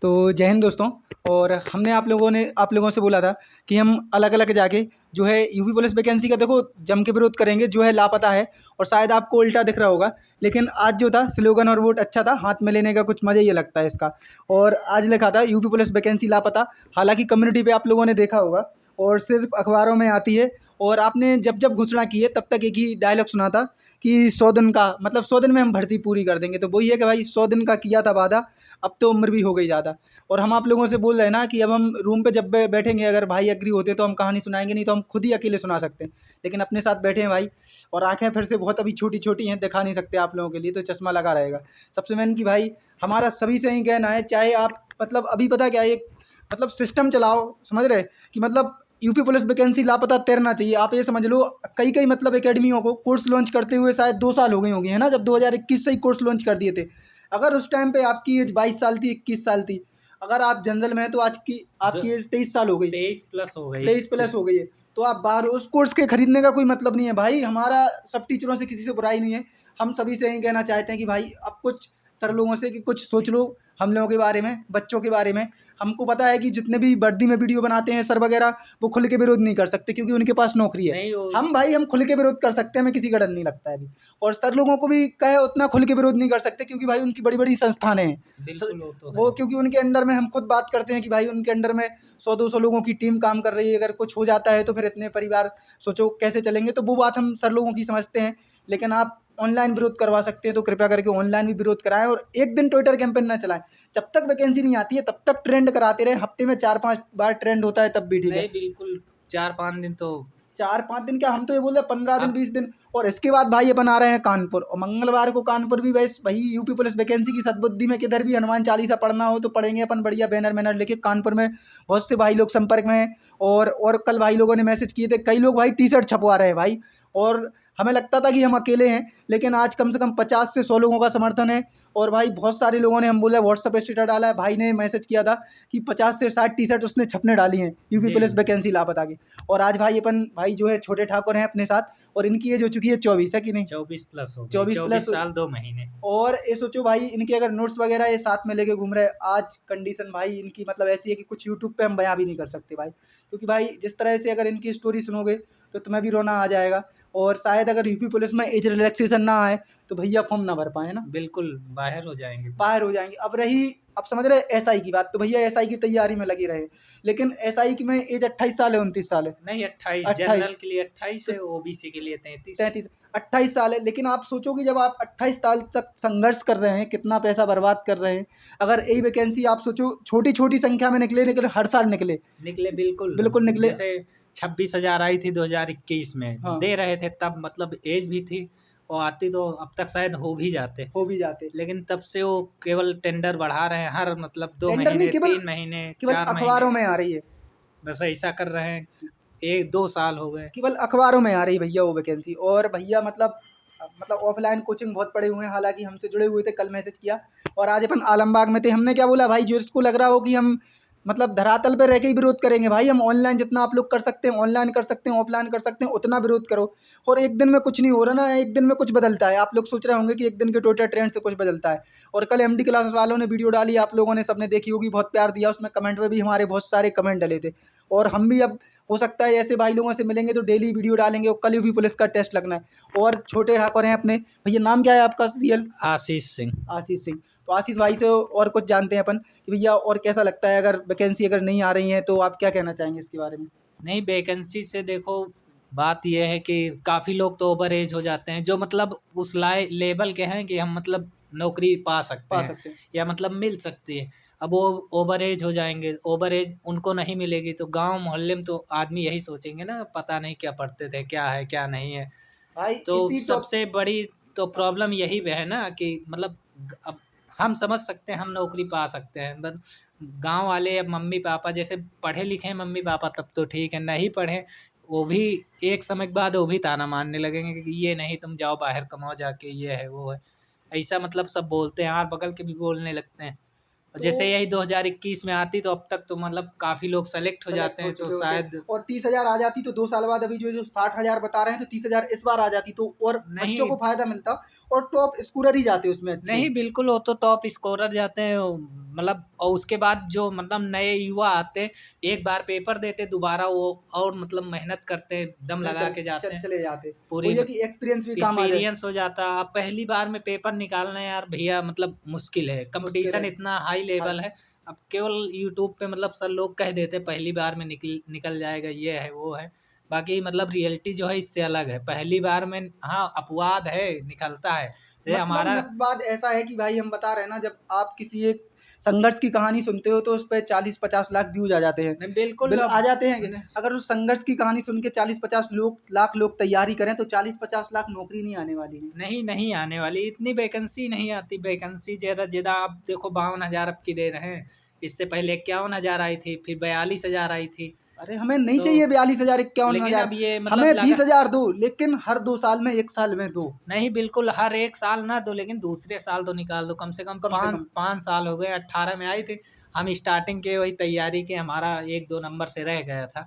तो जय हिंद दोस्तों। और हमने आप लोगों से बोला था कि हम अलग अलग जाके जो है यूपी पुलिस वैकेंसी का देखो जम के विरोध करेंगे जो है लापता है। और शायद आपको उल्टा दिख रहा होगा, लेकिन आज जो था स्लोगन और वोट अच्छा था, हाथ में लेने का कुछ मज़ा ही लगता है इसका। और आज लिखा था यूपी पुलिस वैकेंसी लापता। हालांकि कम्युनिटी पे आप लोगों ने देखा होगा और सिर्फ अखबारों में आती है। और आपने जब जब घोषणा की है तब तक एक ही डायलॉग सुना था कि 100 दिन का मतलब 100 दिन में हम भर्ती पूरी कर देंगे। तो वही है कि भाई 100 दिन का किया था वादा, अब तो उम्र भी हो गई ज़्यादा। और हम आप लोगों से बोल रहे हैं ना कि अब हम रूम पे जब बैठेंगे, अगर भाई एग्री होते तो हम कहानी सुनाएंगे, नहीं तो हम खुद ही अकेले सुना सकते हैं। लेकिन अपने साथ बैठे हैं भाई, और आंखें फिर से बहुत अभी छोटी छोटी हैं, दिखा नहीं सकते आप लोगों के लिए, तो चश्मा लगा रहेगा। सबसे मेन कि भाई हमारा सभी से ही कहना है, चाहे आप मतलब अभी पता क्या है, एक मतलब सिस्टम चलाओ, समझ रहे कि मतलब यूपी पुलिस वैकेंसी लापता तैरना चाहिए। आप ये समझ लो कई कई मतलब एकेडमियों को कोर्स लॉन्च करते हुए शायद 2 साल हो गई होंगी, है ना, जब 2021 से ही कोर्स लॉन्च कर दिए थे। अगर उस टाइम पे आपकी एज 22 साल थी, 21 साल थी, अगर आप जनरल में हैं तो आज की आपकी एज 23 साल हो गई, 23+ हो गई, 23+ हो गई है। तो आप बाहर उस कोर्स के खरीदने का कोई मतलब नहीं है भाई। हमारा सब टीचरों से किसी से बुराई नहीं है, हम सभी से यही कहना चाहते हैं कि भाई अब कुछ सर लोगों से कि कुछ सोच लो हम लोगों के बारे में, बच्चों के बारे में। हमको पता है कि जितने भी वर्दी में वीडियो बनाते हैं सर वगैरह, वो खुल के विरोध नहीं कर सकते क्योंकि उनके पास नौकरी है। नहीं वो हम खुल के विरोध कर सकते हैं, हमें किसी का डर नहीं लगता है अभी। और सर लोगों को भी कहे उतना खुल के विरोध नहीं कर सकते क्योंकि भाई उनकी बड़ी बड़ी संस्थानें हैं। बिल्कुल वो तो वो है। क्योंकि उनके अंडर में हम खुद बात करते हैं कि भाई उनके अंडर में 100-200 लोगों की टीम काम कर रही है। अगर कुछ हो जाता है तो फिर इतने परिवार सोचो कैसे चलेंगे। तो वो बात हम सर लोगों की समझते हैं। लेकिन आप ऑनलाइन विरोध करवा सकते हैं तो कृपया करके ऑनलाइन भी विरोध कराएं, और एक दिन ट्विटर कैंपेन ना चलाएं। जब तक वैकेंसी नहीं आती है तब तक ट्रेंड कराते रहे, हफ्ते में 4-5 बार ट्रेंड होता है तब भी ठीक है। नहीं बिल्कुल 4-5 दिन तो 4-5 दिन क्या, हम तो ये बोल रहे हैं 15 दिन, अब 20 दिन। और इसके बाद भाई अपन आ रहे हैं कानपुर, और मंगलवार को कानपुर भी वैसे वही यूपी पुलिस वैकेंसी की सद्बुद्धि में किधर भी हनुमान चालीसा पढ़ना हो तो पढ़ेंगे अपन बढ़िया बैनर वैनर लेके। कानपुर में बहुत से भाई लोग संपर्क में हैं। और कल भाई लोगों ने मैसेज किए थे, कई लोग भाई टी शर्ट छपवा रहे हैं भाई। और हमें लगता था कि हम अकेले हैं, लेकिन आज कम से कम 50 से 100 लोगों का समर्थन है। और भाई बहुत सारे लोगों ने, हम बोले व्हाट्सएप पे स्टेटस डाला है, भाई ने मैसेज किया था कि 50 से 60 टी शर्ट उसने छपने डाली हैं यूपी जी पुलिस वैकेंसी लापता की। और आज भाई अपन भाई जो है छोटे ठाकुर हैं अपने साथ, और इनकी एज हो चुकी है 24, है कि नहीं, 24+ हो गई, 24+। 24 साल 2 महीने। और ये सोचो भाई इनके अगर नोट्स वगैरह ये साथ में लेके घूम रहे हैं। आज कंडीशन भाई इनकी मतलब ऐसी है कि कुछ यूट्यूब पे हम बयां भी नहीं कर सकते भाई, क्योंकि भाई जिस तरह से अगर इनकी स्टोरी सुनोगे तो तुम्हें भी रोना आ जाएगा। और शायद अगर यूपी पुलिस में एज रिलैक्सेशन ना आए तो भैया फॉर्म ना भर पाए, है ना, बिल्कुल बाहर हो जाएंगे। बाहर हो जाएंगे। अब रही, अब समझ रहे एसआई की बात, तो भैया एसआई की तैयारी में लगे रहे। लेकिन एसआई की में एज 28 साल है, 29 साल है, नहीं 28, 28, जनरल के लिए 28 तो है, ओबीसी के लिए 33 है। 33, 28 साल है। लेकिन आप सोचो कि जब आप 28 साल तक संघर्ष कर रहे हैं, कितना पैसा बर्बाद कर रहे हैं। अगर यही वैकेंसी आप सोचो छोटी छोटी संख्या में निकले, लेकिन हर साल निकले, निकले बिल्कुल। बिल्कुल निकले। जैसे 26,000 आई थी 2021 में, हाँ, दे रहे थे तब, मतलब एज भी थी और आती तो अब तक शायद हो भी जाते। हो भी जाते। लेकिन तब से वो केवल टेंडर बढ़ा रहे हैं, हर मतलब 2 टेंडर नहीं, महीने, केवल 3 महीने, केवल 4 महीने, अखबारों में आ रही है, बस ऐसा कर रहे हैं। 1-2 साल हो गए। केवल अखबारों में आ रही भैया वो वैकेंसी। और भैया मतलब ऑफलाइन कोचिंग बहुत पड़े हुए हैं, हालांकि हमसे जुड़े हुए थे, कल मैसेज किया। और आज अपन आलमबाग में थे, हमने क्या बोला भाई, जो इसको लग रहा हो कि हम मतलब धरातल पे रह के ही विरोध करेंगे भाई, हम ऑनलाइन जितना आप लोग कर सकते हैं, ऑनलाइन कर सकते हैं, ऑफलाइन कर सकते हैं, उतना विरोध करो। और एक दिन में कुछ नहीं हो रहा ना, एक दिन में कुछ बदलता है। आप लोग सोच रहे होंगे कि एक दिन के ट्विटर ट्रेंड से कुछ बदलता है। और कल एमडी क्लास वालों ने वीडियो डाली, आप लोगों ने सबने देखी होगी, बहुत प्यार दिया उसमें, कमेंट में भी हमारे बहुत सारे कमेंट डले थे। और हम भी अब हो सकता है ऐसे भाई लोगों से मिलेंगे तो डेली वीडियो डालेंगे। और कल भी पुलिस का टेस्ट लगना है। और छोटे ठाकुर हैं अपने, भैया नाम क्या है आपका रियल? आशीष सिंह। आशीष सिंह। तो आशीष भाई से और कुछ जानते हैं अपन कि भैया और कैसा लगता है, अगर वैकेंसी अगर नहीं आ रही है तो आप क्या कहना चाहेंगे इसके बारे में? नहीं वैकेंसी से देखो, बात यह है कि काफ़ी लोग तो ओवर एज हो जाते हैं, जो मतलब उस लेवल के हैं कि हम मतलब नौकरी पा सकते पा हैं सकते हैं। या मतलब मिल सकती है। अब वो ओवर एज हो जाएंगे, ओवर एज उनको नहीं मिलेगी तो गांव मोहल्ले में तो आदमी यही सोचेंगे ना, पता नहीं क्या पढ़ते थे, क्या है क्या नहीं है। भाई तो इसी टॉप सबसे बड़ी तो प्रॉब्लम यही है ना कि मतलब अब हम समझ सकते हैं हम नौकरी पा सकते हैं, बस गांव वाले या मम्मी पापा जैसे पढ़े लिखे हैं मम्मी पापा तब तो ठीक है, नहीं पढ़े वो भी एक समय के बाद वो भी ताना मारने लगेंगे कि ये नहीं तुम जाओ बाहर कमाओ जाके, ये है वो है, ऐसा मतलब सब बोलते हैं, यार बगल के भी बोलने लगते हैं। और तो जैसे यही 2021 में आती तो अब तक तो मतलब काफ़ी लोग सेलेक्ट हो सेलेक्ट जाते हो हैं, तो चुके होते। शायद और 30,000 आ जाती तो 2 साल बाद अभी जो 60,000 बता रहे हैं, तो 30,000 इस बार आ जाती तो और बच्चों नहीं। को फायदा मिलता। और टॉप स्कोरर ही जाते उसमें अच्छे। नहीं बिल्कुल वो तो टॉप स्कोरर जाते हैं, मतलब और उसके बाद जो मतलब नए युवा आते, एक बार पेपर देते, दोबारा वो और मतलब मेहनत करते, दम फिर लगा के जाते हैं, चले जाते। पूरी वही है कि एक्सपीरियंस भी काम आ जाए। एक्सपीरियंस हो जाता। अब पहली बार में पेपर निकालना यार भैया मतलब मुश्किल है, मुश्किल कंपटीशन है। इतना हाई हाँ, लेवल है। अब केवल यूट्यूब पे मतलब सब लोग कह देते पहली बार में निकल निकल जाएगा, ये है वो है, बाकी मतलब रियलिटी जो है इससे अलग है। पहली बार में हाँ अपवाद है, निकलता है, जैसे मतलब हमारा। ना बात ऐसा है कि भाई हम बता रहे हैं ना, जब आप किसी एक संघर्ष की कहानी सुनते हो तो उस पे 40-50 लाख व्यूज आ जाते हैं। नहीं बिल्कुल आ अब जाते हैं। अगर उस संघर्ष की कहानी सुन के 40-50 लाख लोग तैयारी करें तो 40-50 लाख नौकरी नहीं आने वाली है। नहीं नहीं आने वाली, इतनी वैकेंसी नहीं आती, वैकेंसी ज़्यादा ज़्यादा आप देखो 52,000 अब की दे रहे हैं, इससे पहले 51,000 आई थी, फिर 42,000 आई थी। अरे हमें नहीं तो चाहिए 42,000 लेकिन 51,000, अब ये मतलब हमें लगा 20,000 दो, लेकिन हर 2 साल में, 1 साल में दो, नहीं बिल्कुल हर एक साल ना दो, लेकिन दूसरे साल तो निकाल दो, कम से कम कम से पाँच कम। पाँच साल हो गए, 18 में आई थी। हम स्टार्टिंग के वही तैयारी के हमारा 1-2 नंबर से रह गया था,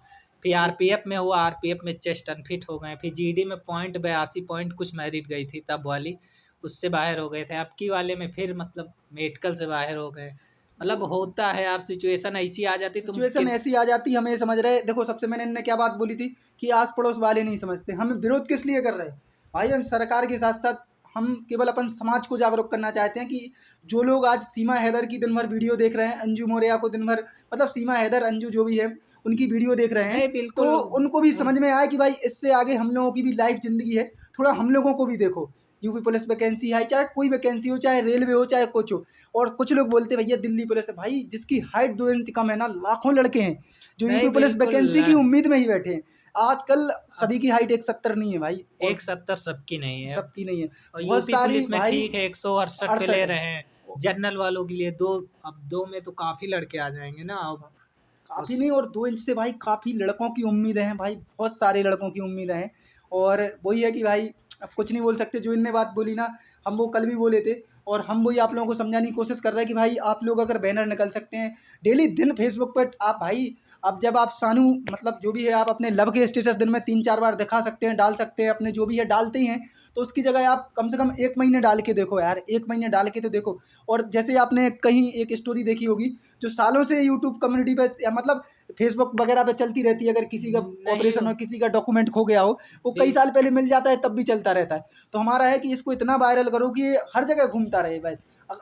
फिर आरपीएफ में हुआ, आरपीएफ में चेस्ट अनफिट हो गए, फिर जीडी में पॉइंट 82 पॉइंट कुछ मेरिट गई थी तब वाली, उससे बाहर हो गए थे। अब की वाले में फिर मतलब मेडिकल से बाहर हो गए, मतलब होता है यार, सिचुएशन ऐसी आ जाती तुम सिचुएशन कि ऐसी आ जाती, हमें समझ रहे। देखो सबसे मैंने इनने क्या बात बोली थी कि आस पड़ोस वाले नहीं समझते, हम विरोध किस लिए कर रहे हैं भाई? हम सरकार के साथ साथ हम केवल अपन समाज को जागरूक करना चाहते हैं कि जो लोग आज सीमा हैदर की दिन भर वीडियो देख रहे हैं, अंजू मौर्या को दिन भर, मतलब सीमा हैदर अंजू जो भी है उनकी वीडियो देख रहे हैं, नहीं तो बिल्कुल उनको भी समझ में आए कि भाई इससे आगे हम लोगों की भी लाइफ जिंदगी है, थोड़ा हम लोगों को भी देखो। यूपी पुलिस वैकेंसी है, चाहे कोई वैकेंसी हो, चाहे रेलवे हो, चाहे कुछ हो। और कुछ लोग बोलते हैं भैया दिल्ली पुलिस है, भाई जिसकी हाइट 2 इंच कम है ना, लाखों लड़के हैं जो नहीं यूपी पुलिस बिल्कुल वैकेंसी की उम्मीद में ही बैठे हैं। आजकल अब सभी की हाइट 170 नहीं है भाई, और 170 सबकी नहीं है। सबकी नहीं है, और बहुत यूपी सारी पुलिस में भाई ठीक है 168 पे 68 ले है। रहे हैं, जनरल वालों के लिए दो, अब दो में तो काफी लड़के आ जाएंगे ना अब काफ़ी उस। नहीं, और 2 इंच से भाई काफ़ी लड़कों की उम्मीदें हैं भाई, बहुत सारे लड़कों की उम्मीदें हैं। और वही है कि भाई अब कुछ नहीं बोल सकते, जो इनने बात बोली ना, हम वो कल भी बोले थे, और हम वही आप लोगों को समझाने की कोशिश कर रहे हैं कि भाई आप लोग अगर बैनर निकल सकते हैं डेली दिन फेसबुक पर, आप भाई अब जब आप सानू मतलब जो भी है आप अपने लव के स्टेटस दिन में 3-4 बार दिखा सकते हैं, डाल सकते हैं, अपने जो भी है डालते ही हैं, तो उसकी जगह आप कम से कम 1 महीने डाल के देखो यार, 1 महीने डाल के तो देखो। और जैसे आपने कहीं एक स्टोरी देखी होगी, जो सालों से यूट्यूब कम्युनिटी पे या मतलब फेसबुक वगैरह पे चलती रहती है, अगर किसी का नहीं ऑपरेशन हो, किसी का डॉक्यूमेंट खो गया हो, वो कई बिल, साल पहले मिल जाता है तब भी चलता रहता है। तो हमारा है कि इसको इतना वायरल करो कि ये हर जगह घूमता रहे भाई,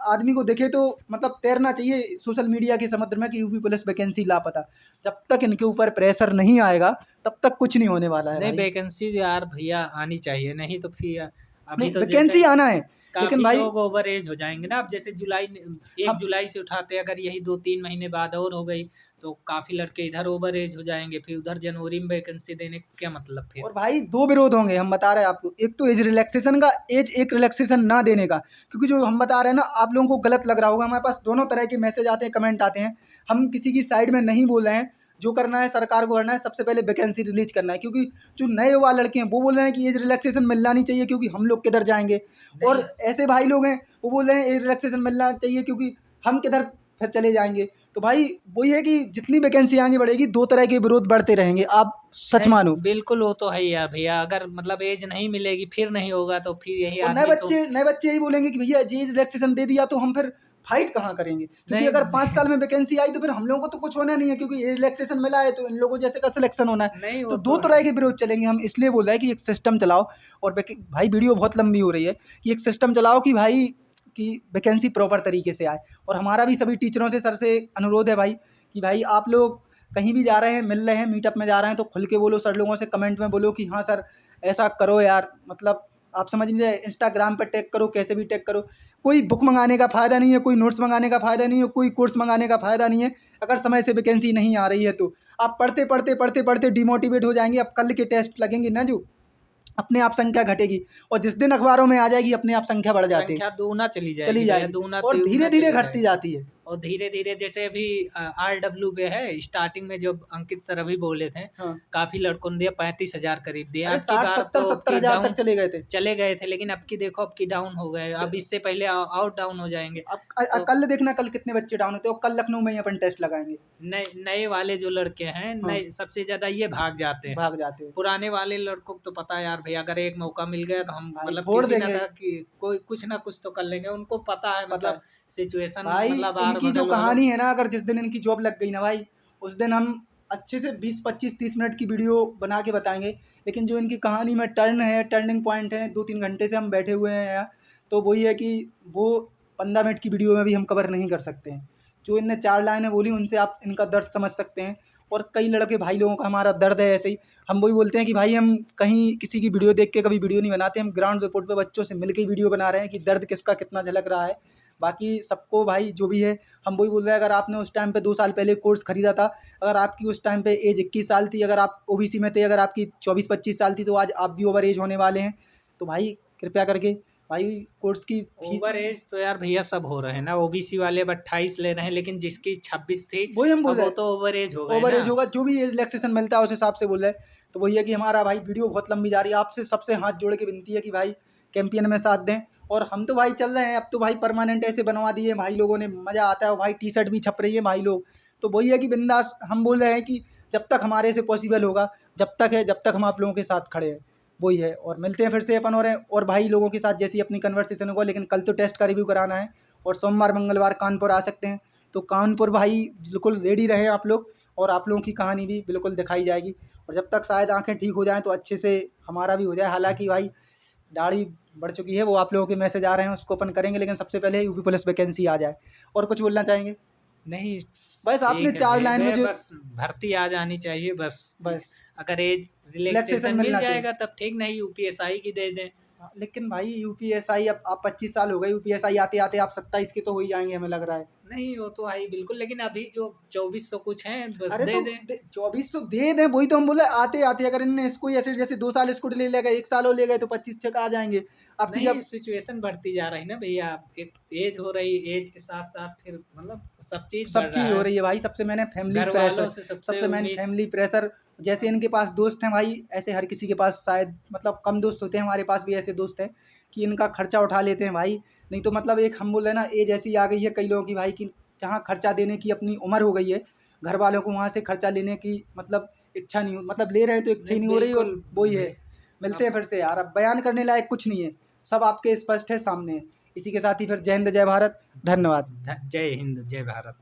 आदमी को देखे तो मतलब तैरना चाहिए सोशल मीडिया के समुद्र में कि यूपी पुलिस वैकेंसी लापता। जब तक इनके ऊपर प्रेशर नहीं आएगा तब तक कुछ नहीं होने वाला है नहीं भाई। वैकेंसी यार भैया आनी चाहिए, नहीं तो फिर अभी नहीं, तो जैसे वैकेंसी आना है, लेकिन काफी भाई लोग ओवर एज हो जाएंगे ना, अब जैसे एक हम, जुलाई से उठाते, अगर यही 2-3 महीने बाद और हो गई तो काफी लड़के इधर ओवर एज हो जाएंगे, फिर उधर जनवरी में वैकेंसी देने का क्या मतलब फिर। और भाई दो विरोध होंगे, हम बता रहे हैं आपको, एक तो एज रिलैक्सेशन का, एज एक रिलैक्सेशन ना देने का, क्योंकि जो हम बता रहे हैं ना, आप लोगों को गलत लग रहा होगा, हमारे पास दोनों तरह के मैसेज आते हैं, कमेंट आते हैं, हम किसी की साइड में नहीं बोल रहे हैं। जो करना है सरकार को करना है, सबसे पहले वैकेंसी रिलीज करना है, क्योंकि जो नए युवा लड़के हैं वो बोल रहे हैं कि एज रिलैक्सेशन मिलना नहीं चाहिए क्योंकि हम लोग किधर जाएंगे, नहीं और ऐसे भाई लोग हैं वो बोल रहे हैं एज रिलैक्सेशन मिलना चाहिए क्योंकि हम किधर फिर चले जाएंगे। तो भाई वही है कि जितनी वैकेंसी आगे बढ़ेगी, दो तरह के विरोध बढ़ते रहेंगे, आप सच नहीं मानो। बिल्कुल वो तो है ही यार भैया, अगर मतलब एज नहीं मिलेगी फिर नहीं होगा तो फिर यही और आदमी सो। नए बच्चे यही बोलेंगे कि भैया जी रिलैक्सेशन दे दिया तो हम फिर फाइट कहाँ करेंगे, क्योंकि नहीं अगर 5 साल में वैकेंसी आई तो फिर हम लोगों को तो कुछ होना नहीं है, क्योंकि ये रिलैक्सेशन मिला है तो इन लोगों जैसे का सिलेक्शन होना है। नहीं तो वो दो तो है। तरह के विरोध चलेंगे, हम इसलिए बोल रहे हैं कि एक सिस्टम चलाओ। और भाई वीडियो बहुत लंबी हो रही है, कि एक सिस्टम चलाओ कि भाई कि वैकेंसी प्रॉपर तरीके से आए। और हमारा भी सभी टीचरों से, सर से अनुरोध है भाई कि भाई आप लोग कहीं भी जा रहे हैं, मिल रहे हैं, मीटअप में जा रहे हैं, तो खुल के बोलो, सर लोगों से कमेंट में बोलो कि हाँ सर ऐसा करो यार, मतलब आप समझ नहीं रहे, इंस्टाग्राम पर टैग करो, कैसे भी टैग करो। कोई बुक मंगाने का फ़ायदा नहीं है, कोई नोट्स मंगाने का फ़ायदा नहीं है, कोई कोर्स मंगाने का फ़ायदा नहीं है। अगर समय से वैकेंसी नहीं आ रही है तो आप पढ़ते पढ़ते पढ़ते पढ़ते डिमोटिवेट हो जाएंगे। अब कल के टेस्ट लगेंगे ना, जो अपने आप संख्या घटेगी, और जिस दिन अखबारों में आ जाएगी अपने आप संख्या बढ़ जाती है, संख्या दूना चली चली जाएगी भैया, जाएगी, दूना और धीरे तिगुना धीरे चली घटती जाएगी। जाती है। और धीरे धीरे जैसे अभी RW पे है, स्टार्टिंग में जब अंकित सर अभी बोले थे, हाँ, काफी लड़कों ने दिया 35,000 करीब दिया, अरे अब की 60 बार 70 तो अब 70 की हजार तक डाउन चले गए थे। चले गए थे, लेकिन अब की देखो अब की डाउन हो गए, अब इससे पहले और डाउन हो जाएंगे। अब तो कल देखना, कल कितने बच्चे डाउन होते हैं, और कल लखनऊ में ही अपन टेस्ट लगाएंगे। नए नए वाले जो लड़के हैं, हाँ, नए सबसे ज्यादा ये भाग जाते हैं। भाग जाते हैं पुराने वाले लड़कों को तो पता है यार भैया, अगर एक मौका मिल गया तो हम भाई, मतलब फोड़ किसी ना देंगे। कि कोई कुछ ना कुछ तो कर लेंगे, उनको पता है पता मतलब है सिचुएशन भाई, मतलब आ इनकी जो बगल वालों कहानी है ना, अगर जिस दिन इनकी जॉब लग गई ना भाई, उस दिन हम अच्छे से 20 25 30 मिनट की वीडियो बना के बताएंगे। लेकिन जो इनकी कहानी में टर्न है, टर्निंग पॉइंट है, 2-3 घंटे से हम बैठे हुए हैं यहाँ, तो वही है कि वो 15 मिनट की वीडियो में भी हम कवर नहीं कर सकते हैं। जो इनने 4 लाइनें बोली उनसे आप इनका दर्द समझ सकते हैं। और कई लड़के भाई लोगों का हमारा दर्द है ऐसे ही, हम वही बोलते हैं कि भाई हम कहीं किसी की वीडियो देख के कभी वीडियो नहीं बनाते, हम ग्राउंड रिपोर्ट पे बच्चों से मिल के वीडियो बना रहे हैं कि दर्द किसका कितना झलक रहा है। बाकी सबको भाई जो भी है, हम वही बोल रहे हैं, अगर आपने उस टाइम पे 2 साल पहले कोर्स खरीदा था, अगर आपकी उस टाइम पे एज 21 साल थी, अगर आप ओबीसी में थे, अगर आपकी 24-25 साल थी, तो आज आप भी ओवर एज होने वाले हैं। तो भाई कृपया करके भाई कोर्स की फी ओवर एज तो यार भैया सब हो रहे हैं ना, ओबीसी वाले अब 28 ले रहे हैं, लेकिन जिसकी 26 थी वही हम बोल अब रहे वो हैं, तो ओवर एज हो गए ओवर ना। एज होगा, जो भी एज रिलैक्सेशन मिलता है उस हिसाब से बोल रहे हैं। तो वही है कि हमारा भाई वीडियो बहुत लंबी जा रही है, आपसे सबसे हाथ जोड़ के विनती है कि भाई कैंपेन में साथ दें। और हम तो भाई चल रहे हैं, अब तो भाई परमानेंट ऐसे बनवा दिए भाई लोगों ने, मज़ा आता है। और भाई टी शर्ट भी छप रही है भाई लोग। तो वही है कि बिंदास हम बोल रहे हैं कि जब तक हमारे से पॉसिबल होगा, जब तक है, जब तक हम आप लोगों के साथ खड़े हैं, वही है। और मिलते हैं फिर से अपन और भाई लोगों के साथ जैसी अपनी कन्वर्सेशन होगा। लेकिन कल तो टेस्ट का रिव्यू कराना है, और सोमवार मंगलवार कानपुर आ सकते हैं। तो कानपुर भाई बिल्कुल रेडी रहें आप लोग, और आप लोगों की कहानी भी बिल्कुल दिखाई जाएगी। और जब तक शायद आंखें ठीक हो जाएं तो अच्छे से हमारा भी हो जाए। हालांकि भाई दाढ़ी बढ़ चुकी है, वो आप लोगों के मैसेज आ रहे हैं, उसको अपन करेंगे। लेकिन सबसे पहले यूपी पुलिस वैकेंसी आ जाए। और कुछ बोलना चाहेंगे? नहीं बस आपने ठीक है 4 भैया, लाइन में जो बस भर्ती आ जानी चाहिए बस। बस अगर एज रिलैक्सेशन रिलैक्सेशन मिल मिलना चाहिए। जाएगा तब ठीक, नहीं यूपीएसआई की दे दें। हाँ, लेकिन भाई यूपीएसआई, अब आप 25 साल हो गए यूपीएसआई आते आते, आप 27 के तो हो ही जाएंगे हमें लग रहा है। नहीं वो तो आई बिल्कुल, लेकिन अभी जो 2400 कुछ हैं बस अरे दे तो दें। 2400 दे दें, वही तो हम बोले आते आते। अगर इनने इसको ऐसे जैसे 2 साल इसको ले लेगा, 1 साल और ले गए तो 25 तक आ जाएंगे। आपकी नहीं जब सिचुएशन बढ़ती जा रही ना भैया, एक एज हो रही, एज के साथ साथ फिर मतलब सब चीज सब बढ़ रहा चीज़ हो है। रही है भाई। सबसे मैंने फैमिली घर प्रेशर, वालों से सबसे सबसे मैंने उम्मीद। Family pressure. जैसे इनके पास दोस्त हैं भाई, ऐसे हर किसी के पास शायद मतलब कम दोस्त होते हैं, हमारे पास भी ऐसे दोस्त हैं कि इनका खर्चा उठा लेते हैं भाई। नहीं तो मतलब एक हम बोल रहे हैं ना, एज ऐसी आ गई है कई लोगों की भाई कि जहाँ खर्चा देने की अपनी उम्र हो गई है, घर वालों को वहाँ से खर्चा लेने की मतलब इच्छा नहीं हो, मतलब ले रहे हैं तो इच्छा ही नहीं नहीं हो रही। और बिल्कुल वही है, भी। मिलते अब हैं फिर से यार। अब बयान करने लायक कुछ नहीं है, सब आपके स्पष्ट है सामने है। इसी के साथ ही फिर जय हिंद जय भारत, धन्यवाद। जय हिंद जय भारत।